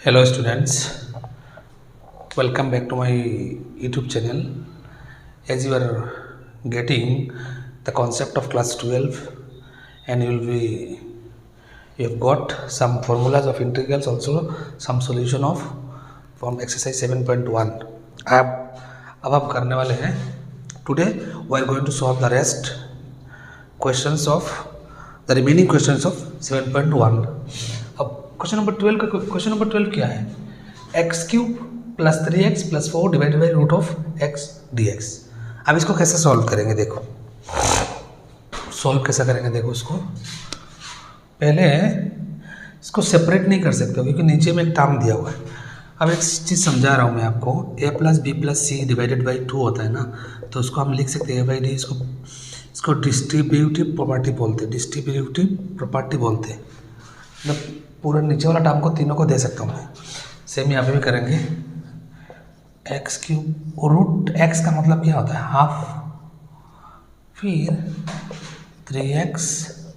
Hello students, welcome back to my YouTube channel. As you are getting the concept of class 12 and you have got some formulas of integrals, also some solution of from exercise 7.1. अब आप करने वाले हैं. Today we are going to solve the rest questions of the remaining questions of 7.1. अब question number 12 क्या है? X cube plus 3x plus 4 divided by root of x d x. अब इसको कैसे सॉल्व करेंगे, देखो सॉल्व कैसे करेंगे. देखो इसको पहले इसको सेपरेट नहीं कर सकते क्योंकि नीचे में एक टर्म दिया हुआ है. अब एक चीज़ समझा रहा हूँ मैं आपको. a plus B plus C divided by 2 होता है ना, तो उसको हम लिख सकते हैं बाई डी. इसको डिस्ट्रीब्यूटिव प्रॉपर्टी बोलते हैं. डिस्ट्रीब्यूटिव प्रॉपर्टी बोलते हैं. मतलब पूरा नीचे वाला टर्म को तीनों को दे सकता हूँ मैं. सेम यहाँ पे भी करेंगे. एक्स क्यूब रूट एक्स का मतलब क्या होता है? हाफ, फिर 3x,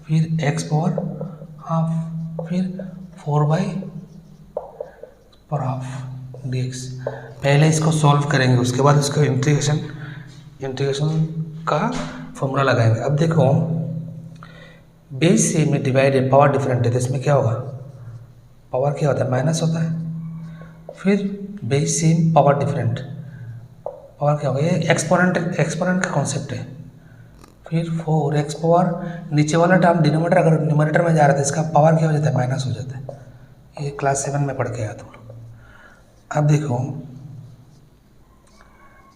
फिर एक्स पावर हाफ, फिर 4 पर हाफ डी एक्स. पहले इसको सॉल्व करेंगे, उसके बाद उसका इंटीग्रेशन का फॉर्मूला लगाएंगे. अब देखो बेस से में डिवाइड है, पावर डिफरेंट है, तो इसमें क्या होगा? पावर क्या होता है? माइनस होता है. फिर base same power different, power क्या होगा? ये एक्सपोनेंट का कॉन्सेप्ट है. फिर 4x पावर, नीचे वाला टर्म डिनोमिनेटर अगर न्यूमरेटर में जा रहा था, इसका पावर क्या हो जाता है? माइनस हो जाता है. ये क्लास 7 में पढ़ के आया तुम लोग. अब देखो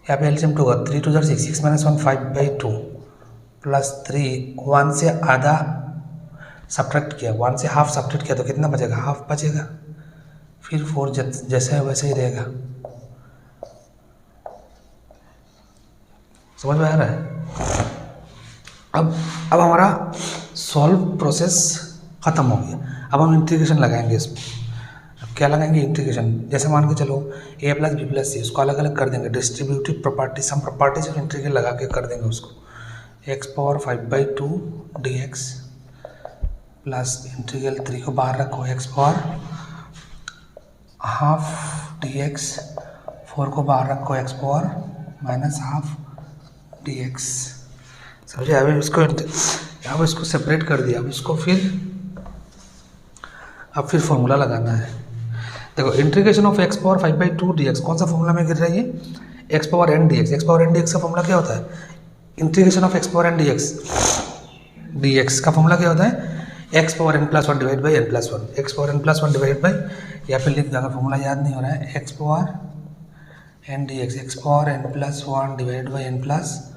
यहाँ पे एलसीएम 2 होगा. 3 2 6, 6 - 1 5/2 प्लस 3 1 से आधा सब्ट्रैक्ट किया, 1 से हाफ सब्ट्रैक्ट किया तो कितना बचेगा? हाफ बचेगा. फिर 4 जैसा है वैसे ही रहेगा. समझ में आ रहा है? अब हमारा सॉल्व प्रोसेस ख़त्म हो गया. अब हम इंटीग्रेशन लगाएंगे इसमें. अब क्या लगाएंगे? इंटीग्रेशन. जैसे मान के चलो a plus B plus C, उसको अलग अलग कर देंगे. Distributive property, some properties of integral लगा के कर देंगे उसको. X power 5/2 d x plus integral 3 को बाहर रखो, x power half d x, 4 को बाहर रखो, x power minus half d x. समझे? अब इसको सेपरेट कर दिया. अब इसको फिर फॉर्मूला लगाना है. देखो integration of x power 5/2 d x कौन सा फॉर्मूला में गिर रहा है? ये x power n d x. X power n d x का फॉर्मूला क्या होता है? Integration of x power n d x का फॉर्मूला क्या होता है? X power n plus 1 divide by n plus 1. X power n plus 1 divide by, या फिर लिख दो अगर फॉर्मूला याद नहीं हो रहा है, x power n d x, x power n plus 1 divide by n plus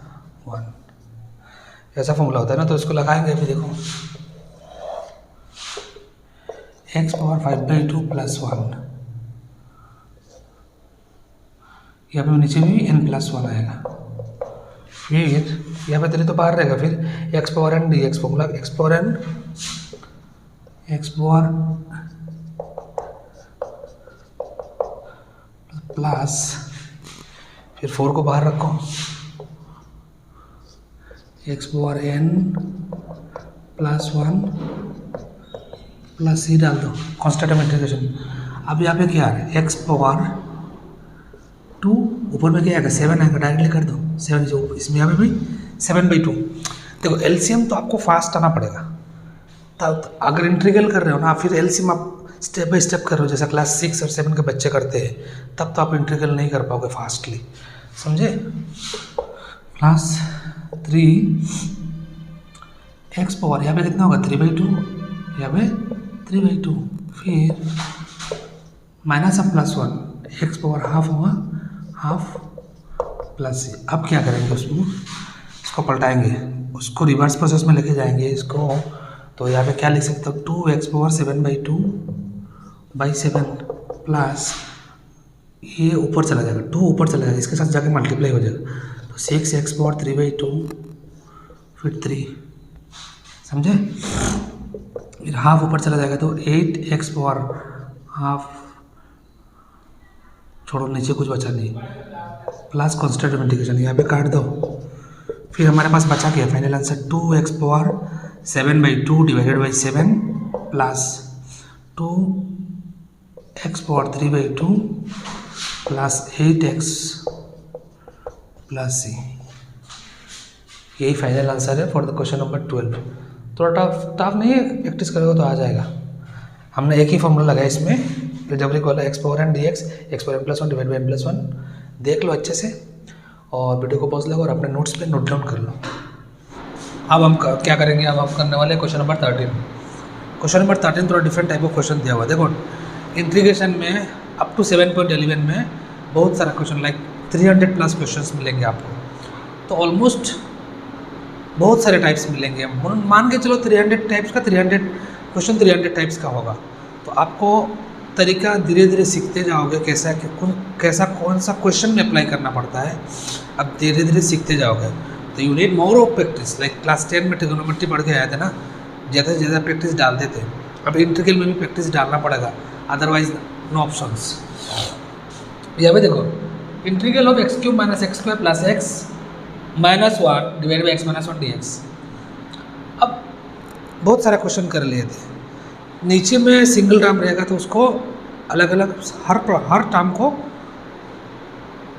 1. ऐसा फॉर्मूला होता है ना, तो इसको लगाएंगे. अभी देखो एक्स पावर 5/2 प्लस 1, यहाँ पे नीचे भी एन प्लस 1 आएगा. फिर यहाँ पे तेरे तो बाहर रहेगा. फिर x power n d x formula, x power n plus, फिर 4 को बाहर रखो, x power n plus 1 plus C डाल दो, कॉन्स्टेंट ऑफ इंटीग्रेशन. अब यहाँ पे क्या आ रहा है? एक्स पावर 2, ऊपर में क्या आएगा? 7 आएगा. डायरेक्टली कर दो 7, जो इसमें यहाँ पे भी 7/2. देखो एलसीएम तो आपको फास्ट आना पड़ेगा. तब अगर इंटीग्रल कर रहे हो ना, फिर एलसीएम आप स्टेप बाय स्टेप कर रहे हो, जैसा क्लास 6 और 7 के बच्चे करते हैं, तब तो आप इंटीग्रल नहीं कर पाओगे फास्टली. समझे? प्लस 3 एक्स पावर, यहाँ पे कितना होगा? 3/2, यहाँ पे 3/2. फिर minus of plus 1, x power half होगा, हाफ प्लस सी. अब क्या करेंगे? इसको पलटाएंगे, उसको रिवर्स प्रोसेस में लेके जाएंगे इसको. तो यहाँ पे क्या लिख सकते हो? 2x पावर 7/2/7 प्लस ये ऊपर चला जाएगा, 2 ऊपर चला जाएगा, इसके साथ जाके मल्टीप्लाई हो जाएगा. तो 6x पावर 3/2 फिर 3. समझे? फिर हाफ ऊपर चला जाएगा तो 8x पावर हाफ, छोड़ो नीचे कुछ बचा नहीं, प्लस कॉन्स्टेंट ऑफ इंटीग्रेशन. यहाँ पे काट दो. फिर हमारे पास बचा क्या? Final answer 2x power 7/2 divided by 7 plus 2 x power 3/2 plus 8x plus सी। यही फाइनल आंसर है फॉर द क्वेश्चन नंबर 12। थोड़ा टफ नहीं है, प्रैक्टिस करोगे तो आ जाएगा। हमने एक ही फॉर्मूला लगाया इसमें, अलजेब्रिक वाला x power n d x power n+1 divide by n+1। देख लो अच्छे से और वीडियो को पॉज लगाओ और अपने नोट्स पे नोट डाउन कर लो। अब हम क्या करेंगे, अब हम करने वाले क्वेश्चन नंबर 13। क्वेश्चन नंबर 13 थोड़ा डिफरेंट टाइप ऑफ क्वेश्चन दिया हुआ है। देखो इंटीग्रेशन में अप टू 7.11 में बहुत सारा क्वेश्चन लाइक 300+ क्वेश्चंस मिलेंगे आपको। तो ऑलमोस्ट बहुत सारे टाइप्स मिलेंगे। मान के चलो 300 टाइप्स का 300 क्वेश्चन 300 टाइप्स का होगा। तो आपको तरीका धीरे धीरे सीखते जाओगे, कैसा कौन सा क्वेश्चन में अप्लाई करना पड़ता है, अब धीरे धीरे सीखते जाओगे। तो you need more of practice. Like class 10 में ट्रिग्नोमेट्री पढ़ के आए थे ना, ज़्यादा से ज़्यादा प्रैक्टिस डालते थे। अब इंटीग्रल में भी प्रैक्टिस डालना पड़ेगा, अदरवाइज नो ऑप्शंस। यहाँ पे देखो integral of x³ - x² plus x -1 divide by x-1 dx। अब बहुत सारा क्वेश्चन कर लिए थे। नीचे में सिंगल टर्म रहेगा तो उसको अलग अलग हर टर्म को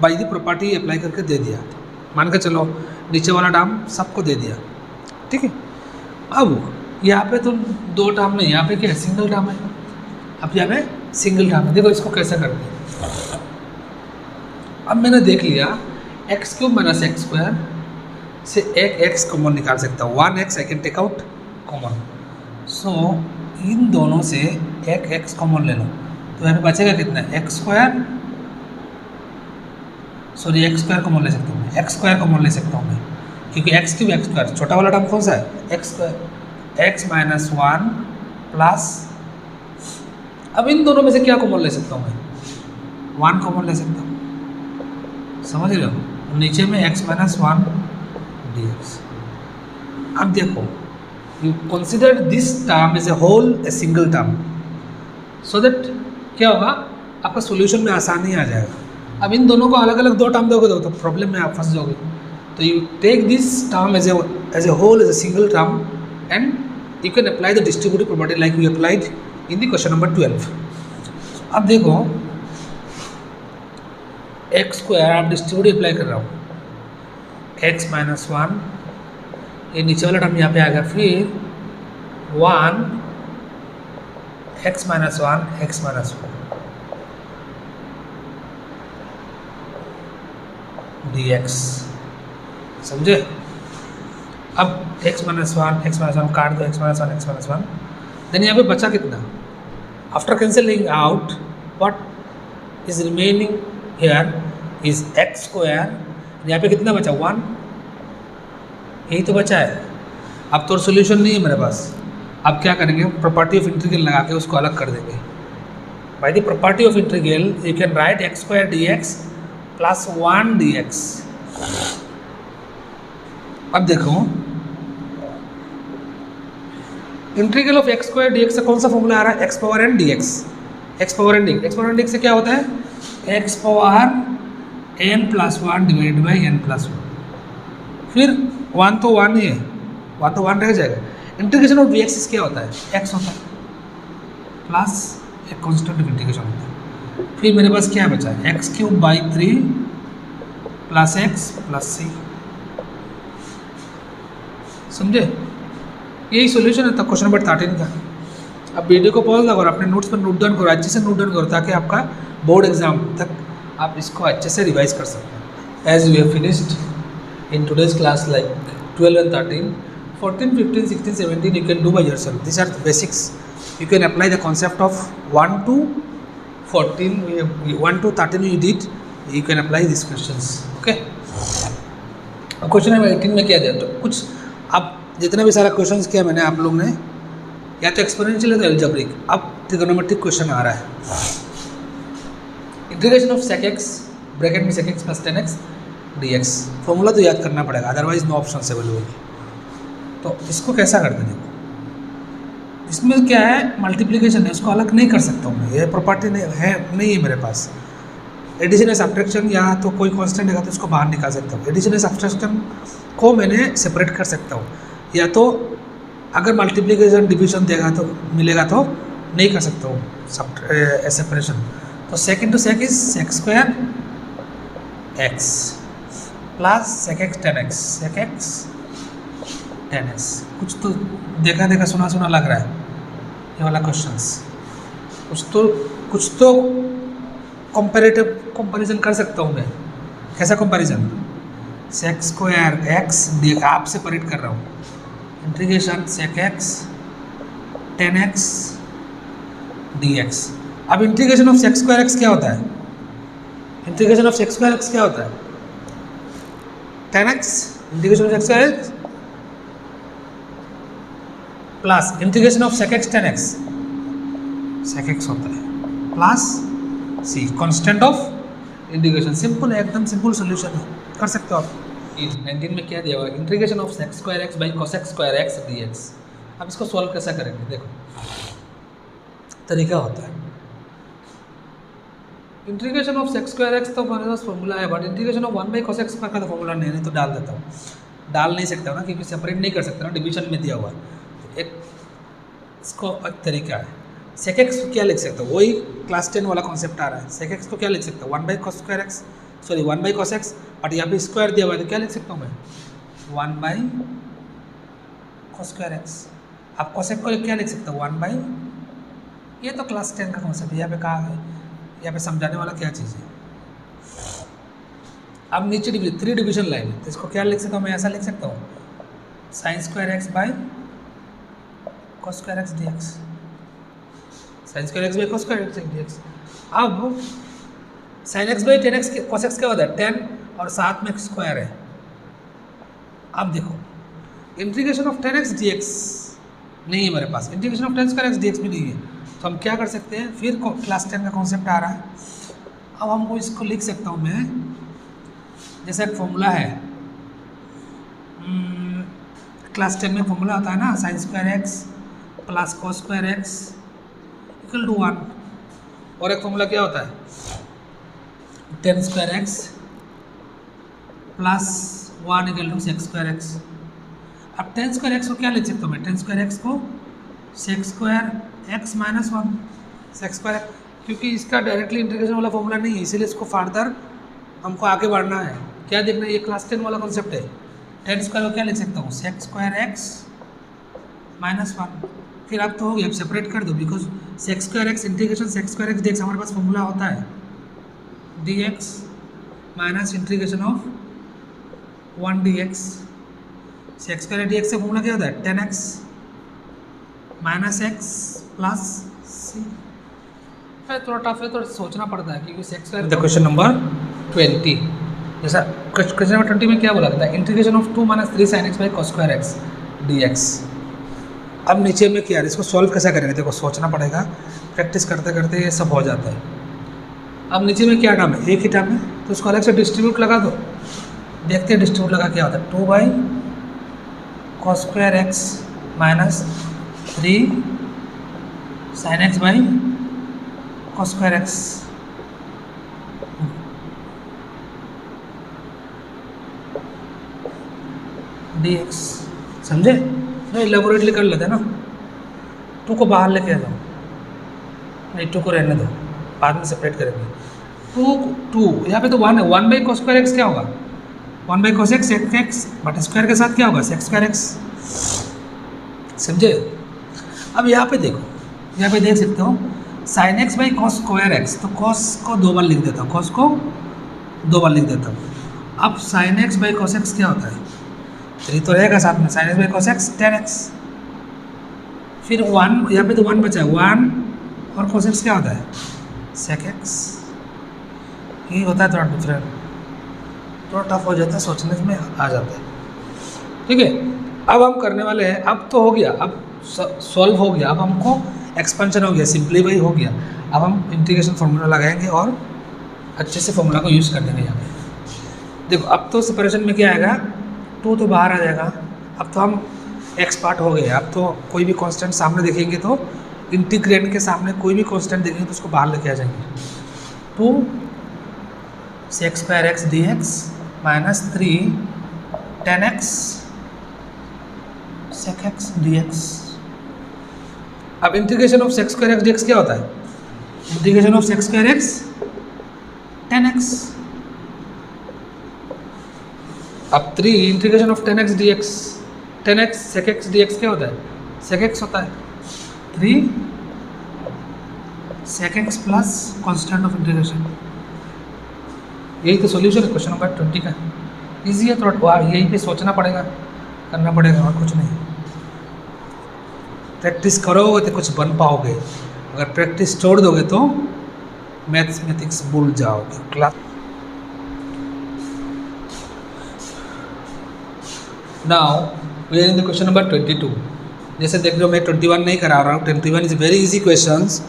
बाय द प्रॉपर्टी अप्लाई करके दे दिया। मान के चलो नीचे वाला टर्म सबको दे दिया, ठीक है। अब यहाँ पे तो दो टर्म नहीं, यहाँ पे क्या है, सिंगल टर्म है। अब यहाँ पे सिंगल टर्म है, देखो इसको कैसे करते हैं। अब मैंने देख लिया x³ - x² से एक x कॉमन निकाल सकता हूँ, 1x I can take out common. So इन दोनों से एक x कॉमन ले लो तो यहाँ पे बचेगा कितना, x² कॉमन ले सकता हूँ मैं, x² कॉमन ले सकता हूँ मैं, क्योंकि x³ x²। छोटा वाला टर्म कौन सा है, x² x-1 प्लस। अब इन दोनों में से क्या कॉमन ले सकता हूँ मैं, 1 कॉमन ले सकता हूँ, समझ रहे हो। नीचे में x-1 dx। अब देखो you consider this term as a whole a single term, so that क्या होगा, आपका सॉल्यूशन में आसानी आ जाएगा। अब इन दोनों को अलग अलग दो टर्म दोगे तो प्रॉब्लम में आप फंस जाओगे। तो you take this term as a whole as a single term and you can apply the distributive property like we applied in the question number 12। अब देखो x² आप डिस्ट्रीब्यूटिव अप्लाई कर रहा हूँ, x-1 ये नीचे वाला टर्म यहाँ पे आ गया, फिर 1 x-1 dx, समझे। अब x-1 काट दो, x-1 देन यहाँ पे बचा कितना, after cancelling out what is remaining here is x²। यहाँ पे कितना बचा, 1, यही तो बचा है। अब तो सॉल्यूशन नहीं है मेरे पास। अब क्या करेंगे, प्रॉपर्टी ऑफ इंटीग्रल लगा के उसको अलग कर देंगे। By the property of integral you can write x² dx plus 1 dx। अब देखो इंटीग्रल ऑफ x² dx से कौन सा फॉर्मूला आ रहा है, x power n dx। x power n dx से क्या होता है, x power n+1 divide by n+1। फिर 1 तो 1 ही है, 1 तो 1 रह जाएगा। इंटीग्रेशन ऑफ dx क्या होता है, x होता है प्लस एक कॉन्स्टेंट ऑफ इंटीग्रेशन होता है। फिर मेरे पास क्या बचा है, x³/3 plus x plus c, समझे। यही सॉल्यूशन है तब क्वेश्चन नंबर 13 का। अब वीडियो को पॉज लगाओ और अपने नोट्स पर नोट डाउन करो, अच्छे से नोट डाउन करो ताकि आपका बोर्ड एग्जाम तक आप इसको अच्छे से रिवाइज कर सकते हैं। As we have finished in today's class like 12 and 13, 14, 15, 16, 17 you can do by yourself. These are the basics. You can apply the concept of 1 to 14, 1 to 13 you did, you can apply these questions. Okay. अब question number 18 में क्या दिया, तो कुछ अब जितने भी सारा क्वेश्चंस किया मैंने आप लोग ने, या तो एक्सपोनेंशियल है तो अलजेब्रिक। अब ट्रिगोनोमेट्रिक क्वेश्चन आ रहा है। Integration of sec x bracket में sec x plus 10x dx। Formula तो याद करना पड़ेगा, अदरवाइज नो ऑप्शन अवेलेबल। तो इसको कैसा करते हैं, देखो इसमें क्या है, मल्टीप्लिकेशन है, इसको अलग नहीं कर सकता हूँ मैं, ये प्रॉपर्टी नहीं है मेरे पास। एडिशन या सब्ट्रैक्शन या तो कोई कांस्टेंट है तो इसको बाहर निकाल सकता हूँ। एडिशन या सब्ट्रैक्शन को मैंने सेपरेट कर सकता हूँ, या तो अगर मल्टीप्लिकेशन डिवीजन देगा तो मिलेगा तो नहीं कर सकता हूँ, सब सेपरेशन, तो sec into sec is sec square x plus sec x tan x, sec x tan x. कुछ तो देखा देखा सुना सुना लग रहा है ये वाला क्वेश्चंस। कुछ तो कंपैरेटिव कंपैरिजन कर सकता हूँ मैं। कैसा कंपैरिजन? सेक स्क्वायर एक्स आप सेपरेट कर रहा हूँ, integration sec x tan x d x. अब integration of sec square x क्या होता है? Integration of sec square x क्या होता है? Tan x integration of sec square x plus integration of sec x tan x, sec x होता है plus C constant of integration. Simple है, एकदम सिंपल सॉल्यूशन है, कर सकते हो आप। 19 में क्या दिया हुआ है? Integration of sec square x by cosec square x d x. अब इसको सॉल्व कैसा करेंगे? देखो तरीका होता है, integration of sec square x तो हमारे पास फॉर्मूला है, but integration of 1 by cosec square का तो फॉर्मूला नहीं तो डाल देता हूँ। डाल नहीं सकता ना, क्योंकि सेपरेट नहीं कर सकता ना, डिवीजन में दिया हुआ है। तो एक इसको एक तरीका है, सेक एक्स को क्या लिख सकता हूँ? वही क्लास 10 वाला कॉन्सेप्ट आ रहा है। सेक एक्स को क्या लिख सकता हूँ? 1 by cos square x, sorry 1 by cos x, but यहाँ पे स्क्वायर दिया हुआ है तो क्या लिख सकता हूँ मैं? 1 बाई कोस स्क्वायर एक्स। आप कोसेक को क्या लिख सकते हो? 1 बाई, ये तो क्लास 10 का कॉन्सेप्ट है, यहाँ पे कहा है, यहाँ पे समझाने वाला क्या चीज़ है। अब नीचे थ्री डिवीजन लाइन है, तो इसको क्या लिख सकता हूँ मैं? ऐसा लिख सकता हूँ, sine square x by cos square x d x, sine square x by cos square x d x. अब sine x by tan x cos x क्या होता है? 10 और साथ में स्क्वायर है। अब देखो इंटीग्रेशन ऑफ 10x dx नहीं है मेरे पास, integration of 10 square x dx भी नहीं है, तो हम क्या कर सकते हैं? फिर क्लास 10 का कॉन्सेप्ट आ रहा है। अब हमको इसको लिख सकता हूँ मैं, जैसा एक फॉर्मूला है, क्लास 10 में फॉर्मूला होता है ना, sine square x plus cos square x equal to 1, और एक फॉर्मूला क्या होता है? 10 square x plus 1 equal to sec square x. अब 10 स्क्वायर एक्स को क्या लिख सकता हूँ मैं? 10 स्क्वायर एक्स को sec square x minus 1, sec square, क्योंकि इसका डायरेक्टली इंटीग्रेशन वाला फॉर्मूला नहीं है, इसीलिए इसको फर्दर हमको आगे बढ़ना है। क्या देखना है? ये क्लास 10 वाला कॉन्सेप्ट है। 10 स्क्वायर को क्या लिख सकता हूँ? Sec square x minus 1। फिर अब तो हो गया, अब सेपरेट कर दो, because sec square x integration sec square x d x हमारे पास फॉर्मूला होता है, d x minus integration of 1 d x. Sec square d x से फॉर्मूला क्या होता है? 10x माइनस एक्स प्लस सी। थोड़ा टफ है, थोड़ा सोचना पड़ता है, क्योंकि सेक स्क्वायर। क्वेश्चन नंबर 20, जैसा क्वेश्चन नंबर 20 में क्या बोला था? Integration of 2 minus 3 sign x by cos square x d x. अब नीचे में क्या है, इसको सॉल्व कैसा करेंगे? देखो सोचना पड़ेगा, प्रैक्टिस करते करते ये सब हो जाता है। अब नीचे में क्या टर्म है? एक ही टर्म है, तो उसको अलग से डिस्ट्रीब्यूट लगा दो, देखते हैं डिस्ट्रीब्यूट लगा क्या होता है। 2 by cos square x minus 3 sign x by cos square x d x. समझे? नहीं इलेबोरेटली कर लेते हैं ना। 2 को बाहर लेके आ जाओ, नहीं 2 को रहने दो, बाद में सेपरेट करेंगे। 2 यहाँ पे तो 1 है, 1 बाई कॉस स्क्वायर एक्स क्या होगा? 1 by cos x sec x, but square के साथ क्या होगा? Sec square x. समझे? अब यहाँ पे देखो, यहाँ पे देख सकते हो sign x by cos square x, तो कॉस को 2 बार लिख देता हूँ, कॉस को 2 बार लिख देता हूँ। अब sine x by cos x क्या होता है? 3 तो रहेगा साथ में, sign x by cos x 10x, फिर 1 यहाँ पे तो 1 बचा है, 1 और कॉस एक्स क्या होता है? Sec x. ये होता है थोड़ा डिफरेंट, थोड़ा टफ हो जाता है, सोचने में आ जाता है। ठीक है, अब हम करने वाले हैं, अब तो हो गया, अब सॉल्व हो गया, अब हमको एक्सपेंशन हो गया, सिंप्लीफाई हो गया। अब हम इंटीग्रेशन फार्मूला लगाएंगे और अच्छे से फार्मूला को यूज़ कर देंगे यहाँ पे। देखो अब तो सेपरेशन में क्या आएगा? 2 तो बाहर आ जाएगा। अब तो हम एक्स पार्ट हो गए, अब तो कोई भी कांस्टेंट सामने देखेंगे तो इंटीग्रेंड के सामने कोई भी कांस्टेंट देखेंगे तो उसको बाहर लेके आ जाएंगे। 2 sec square x d x minus 3 10x sec x d x. अब integration of sec square x d x क्या होता है? Integration of sec square x 10x। अब 3 integration of 10x dx, 10x sec x dx क्या होता है? sec x होता है 3 sec x plus constant of integration. यही तो सॉल्यूशन है क्वेश्चन नंबर 20 का। इजी है, थोड़ा यहीं पे सोचना पड़ेगा, करना पड़ेगा और कुछ नहीं। प्रैक्टिस करोगे तो कुछ बन पाओगे, अगर प्रैक्टिस छोड़ दोगे तो मैथमेटिक्स भूल जाओगे। Class now we are in the question number 22। जैसे देख रहे हो मैं 21 नहीं करा रहा हूँ। 21 is very easy questions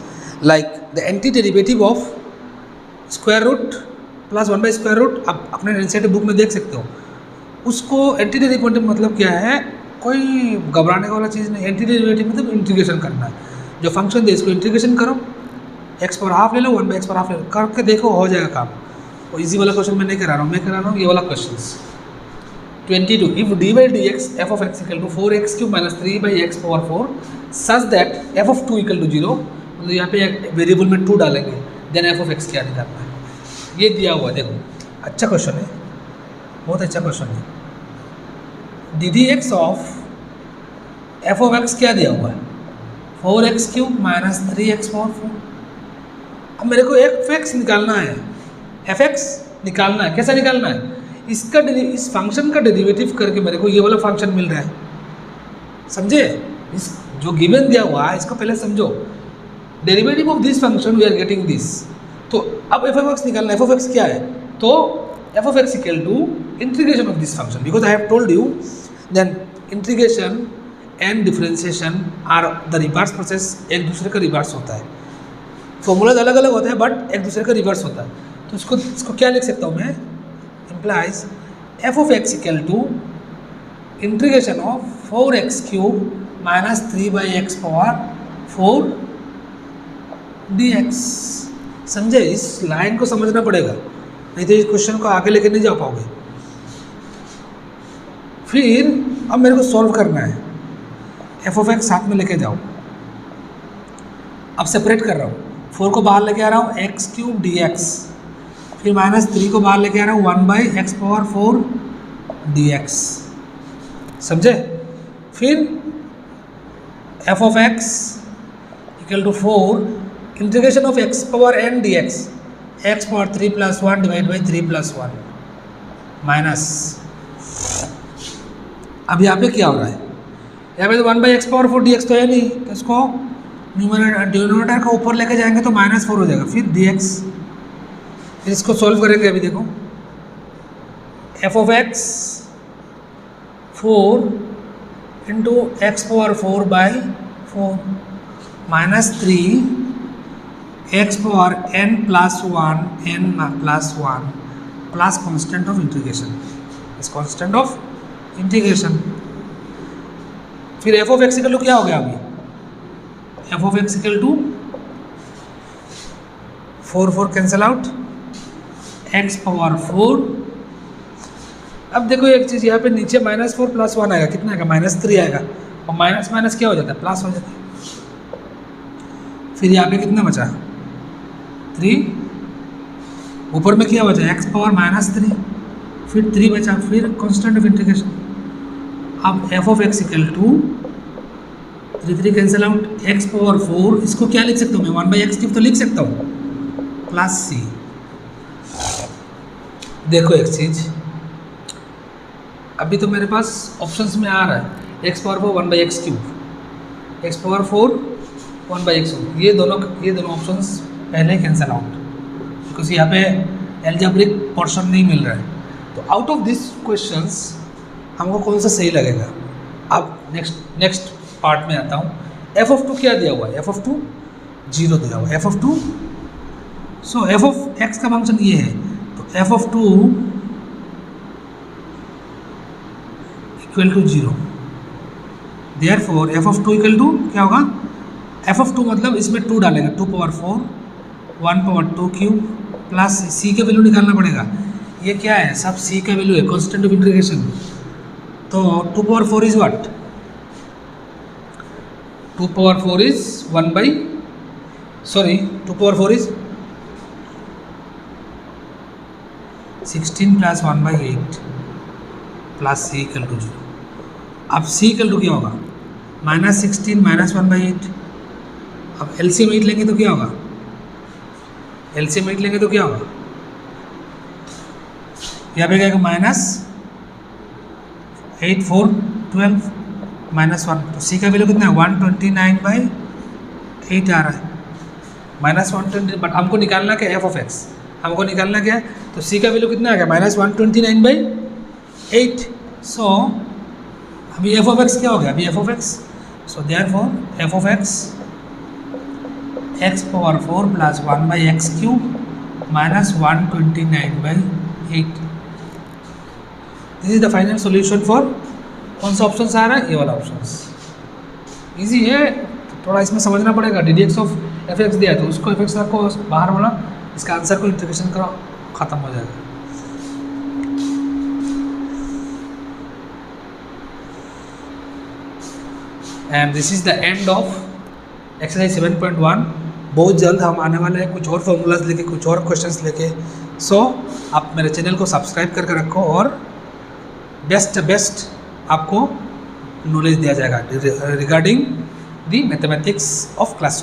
like the anti derivative of square root plus 1 by square root. आप अपने एनसीईआरटी बुक में देख सकते हो उसको। एंटी डेरिवेटिव मतलब क्या है? कोई घबराने वाला चीज़ नहीं। एंटी डेरिवेटिव मतलब इंटीग्रेशन करना है। जो फंक्शन दे इसको इंटीग्रेशन करो, एक्स पर हाफ ले लो, 1 बाई एक्स पर हाफ ले लो, करके देखो हो जाएगा काम। और इजी वाला क्वेश्चन मैं नहीं करा रहा हूँ, मैं करा रहा हूँ ये वाला question. 22 if d by d x f of x equal to 4x cube minus 3 by x power 4 such that f of 2 equal to 0, मतलब यहाँ पे एक वेरिएबल में 2 डालेंगे, देन एफ ऑफ एक्स क्या निकालना है। ये दिया हुआ है, देखो अच्छा क्वेश्चन है, बहुत अच्छा क्वेश्चन है। D D x of F of x क्या दिया हुआ है? 4x cube minus 3x power 4। अब मेरे को एफ एक्स निकालना है, एफ एक्स निकालना है। कैसा निकालना है? इसका इस फंक्शन का डेरिवेटिव करके मेरे को ये वाला फंक्शन मिल रहा है, समझे? इस जो गिवन दिया हुआ है इसको पहले समझो। Derivative of this function we are getting this. तो अब एफ ऑफ एक्स निकालना है। एफ ऑफ एक्स क्या है? तो f of x equal to integration of this function, because I have told you then integration and differentiation are the reverse process. एक दूसरे का रिवर्स होता है, फॉर्मूलाज अलग अलग होते हैं बट एक दूसरे का रिवर्स होता है। तो इसको क्या लिख सकता हूँ मैं? implies f of x equal to integration of 4x cube minus 3 by x power 4 dx। समझे? इस लाइन को समझना पड़ेगा, नहीं तो इस क्वेश्चन को आगे लेके नहीं जा पाओगे। फिर अब मेरे को सॉल्व करना है। f of x साथ में लेके जाओ। अब सेपरेट कर रहा हूँ, 4 को बाहर लेके आ रहा हूँ, एक्स क्यूब डी एक्स, फिर माइनस 3 को बाहर लेके आ रहा हूँ, 1 by x power 4 d x. समझे? फिर f of x equal to 4 integration of x power n d x, x power 3 plus 1 divide by 3 plus 1 minus. अब यहाँ पे क्या हो रहा है? यहाँ पे तो 1 by x power 4 d x तो है नहीं, तो इसको डिनोमिनेटर का ऊपर लेके जाएंगे तो माइनस 4 हो जाएगा, फिर डी एक्स। फिर इसको सॉल्व करेंगे। अभी देखो f of x 4 into x power 4 by 4 minus 3 x power n plus 1 n plus 1 plus constant of integration, इस कॉन्स्टेंट ऑफ इंटीग्रेशन। फिर f of x equal to क्या हो गया? अभी f of x equal to 4 cancel out, x power 4। अब देखो एक चीज़, यहाँ पे नीचे माइनस 4 प्लस 1 आएगा, कितना आएगा? माइनस 3 आएगा, और माइनस माइनस क्या हो जाता है? प्लस हो जाता है। फिर यहाँ पे कितना बचा? 3, ऊपर में क्या बचा? एक्स पावर माइनस 3, फिर 3 बचा, फिर कॉन्स्टेंट ऑफ इंटीग्रेशन। अब f of x equal to 3 cancel out, x power 4, इसको क्या लिख सकता हूँ मैं? 1 बाई एक्स क्यूब तो लिख सकता हूँ, प्लस सी। देखो एक चीज़, अभी तो मेरे पास ऑप्शंस में आ रहा है x power 4 1 by x cube, x power 4 1 by x cube, ये दोनों ऑप्शंस पहले कैंसिल आउट, बिकॉज यहाँ पे एल्जेब्रिक पोर्शन नहीं मिल रहा है। तो आउट ऑफ दिस क्वेश्चंस हमको कौन सा सही लगेगा? अब नेक्स्ट पार्ट में आता हूँ। एफ ऑफ 2 क्या दिया हुआ है? एफ ऑफ 2 0 दिया हुआ है। F of 2, so f of x का फंक्शन ये है, तो f of 2 equal to 0, therefore f of 2 equal to क्या होगा? एफ ऑफ 2 मतलब इसमें 2 डालेंगे, 2 पावर 4 1 पावर 2 क्यूब प्लस सी का वैल्यू निकालना पड़ेगा। ये क्या है? सब सी का वैल्यू है, कॉन्स्टेंट ऑफ इंटीग्रेशन। तो 2 power 4 is what? 2 power 4 is 1 by sorry 2 power 4 is 16 plus 1/8 plus c equal to 0। अब c इक्वल टू क्या होगा, -16 माइनस 1/8। अब एलसीएम 8 लेंगे तो क्या होगा, एलसीएम 8 लेंगे तो क्या होगा, यहाँ पे क्या होगा -8 4 12 -1, तो c का वैल्यू कितना है 129/8 आ रहा है, -120। बट हमको निकालना क्या f ऑफ x, हमको निकालना क्या है, तो c का वैल्यू कितना आ गया -129/8। सो अभी f ऑफ x क्या हो गया, अभी f of x, so therefore f of x x power 4 plus 1/x³ -129/8। This is the final solution for, कौन सा ऑप्शन आ रहा है, ये वाला ऑप्शन। इजी है, थोड़ा इसमें समझना पड़ेगा। ddx ऑफ fx दिया है तो उसको fx रखो, बाहर वाला इसका आंसर को इंटीग्रेशन करो, खत्म हो जाएगा। And this is the end of exercise 7.1। बहुत जल्द हम आने वाले हैं कुछ और फॉर्मूलाज लेके, कुछ और क्वेश्चंस लेके। सो आप मेरे चैनल को सब्सक्राइब करके रखो और बेस्ट आपको नॉलेज दिया जाएगा regarding the mathematics of class 2।